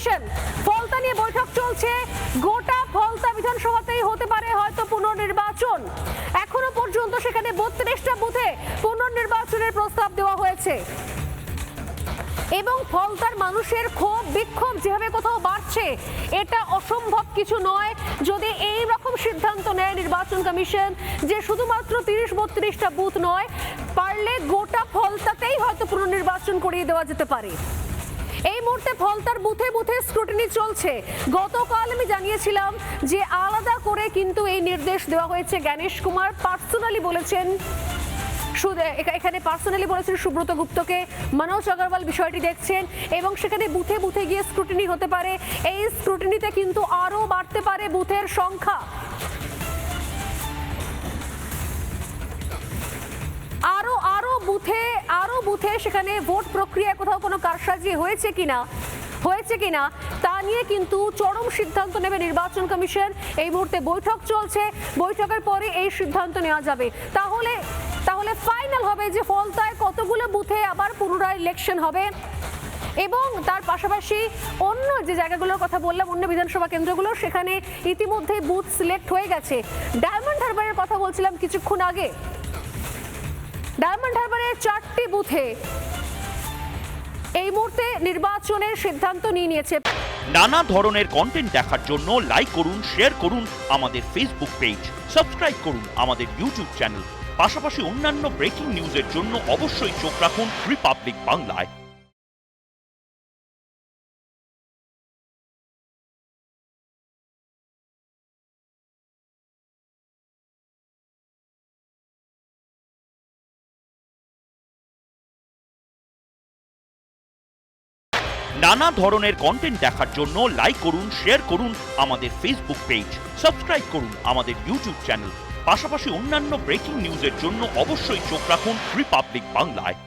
Commission. Falta নিয়ে বৈঠক চলছে, গোটা ফলতা বিধানসভাতেই হতে পারে হয়তো পুনর্নির্বাচন। এখনো পর্যন্ত সেখানে 32টা বুথে পুনর্নির্বাচনের প্রস্তাব দেওয়া হয়েছে এবং ফলতার মানুষের ক্ষোভ বিক্ষোভ যেভাবে কোথাও বাড়ছে, এটা অসম্ভব কিছু নয় যদি এই রকম সিদ্ধান্ত নেয় নির্বাচন কমিশন যে শুধুমাত্র 30-32টা বুথ নয়, পারলে গোটা ফলতাতেই হয়তো পুনর্নির্বাচন করিয়ে দেওয়া যেতে পারে। এই মুহূর্তে ফলতার বুথে বুথে স্ক্রুটিনি চলছে। গতকাল আমি জানিয়েছিলাম যে আলাদা করে কিন্তু এই নির্দেশ দেওয়া হয়েছে। জ্ঞানেশ কুমার পার্সোনালি বলেছেন, এখানে পার্সোনালি বলেছেন সুব্রত গুপ্তকে, মনোজ আগরওয়াল বিষয়টি দেখছেন এবং সেখানে বুথে বুথে গিয়ে স্ক্রুটিনি হতে পারে। এই স্ক্রুটিনিতে কিন্তু আরো বাড়তে পারে বুথের সংখ্যা। আরো বুথে সেখানে ভোট প্রক্রিয়া কোথাও কোনো কারসাজি হয়েছে কিনা তা নিয়ে কিন্তু চরম সিদ্ধান্ত নেবে নির্বাচন কমিশন। এই মুহূর্তে বৈঠক চলছে, বৈঠকের পরে এই সিদ্ধান্ত নেওয়া যাবে। তাহলে ফাইনাল হবে যে ফলতায় কতগুলো বুথে আবার পুনরায় ইলেকশন হবে এবং তার পাশাপাশি অন্য যে জায়গাগুলোর কথা বললাম, অন্য বিধানসভা কেন্দ্রগুলো, সেখানে ইতিমধ্যে বুথ সিলেক্ট হয়ে গেছে। ডায়মন্ড হারবারের কথা বলছিলাম কিছুক্ষণ আগে, ডায়মন্ড হারবারের 4টি বুথে এই মুহূর্তে নির্বাচনের সিদ্ধান্ত নিয়েছে। নানা ধরনের কন্টেন্ট দেখার জন্য লাইক করুন, শেয়ার করুন আমাদের ফেসবুক পেজ, সাবস্ক্রাইব করুন আমাদের ইউটিউব চ্যানেল। পাশাপাশি অন্যান্য ব্রেকিং নিউজের জন্য অবশ্যই চোখ রাখুন রিপাবলিক বাংলায়। নানা ধরনের কন্টেন্ট দেখার জন্য লাইক করুন, শেয়ার করুন আমাদের ফেসবুক পেজ, সাবস্ক্রাইব করুন আমাদের ইউটিউব চ্যানেল। পাশাপাশি অন্যান্য ব্রেকিং নিউজের জন্য অবশ্যই চোখ রাখুন রিপাবলিক বাংলায়।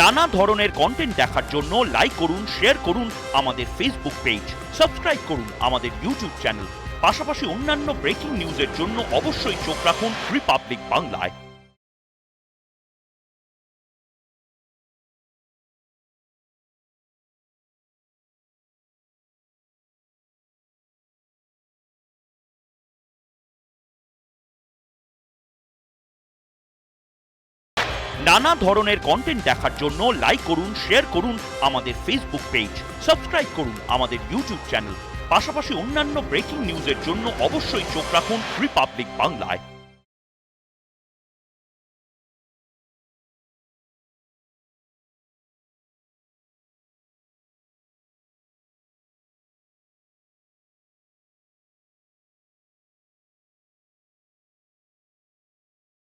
নানা ধরনের কন্টেন্ট দেখার জন্য লাইক করুন, শেয়ার করুন আমাদের ফেসবুক পেজ, সাবস্ক্রাইব করুন আমাদের ইউটিউব চ্যানেল। পাশাপাশি অন্যান্য ব্রেকিং নিউজের জন্য অবশ্যই চোখ রাখুন রিপাবলিক বাংলায়। নানা ধরনের কন্টেন্ট দেখার জন্য লাইক করুন, শেয়ার করুন আমাদের ফেসবুক পেজ, সাবস্ক্রাইব করুন আমাদের ইউটিউব চ্যানেল। পাশাপাশি অন্যান্য ব্রেকিং নিউজের জন্য অবশ্যই চোখ রাখুন রিপাবলিক বাংলায়।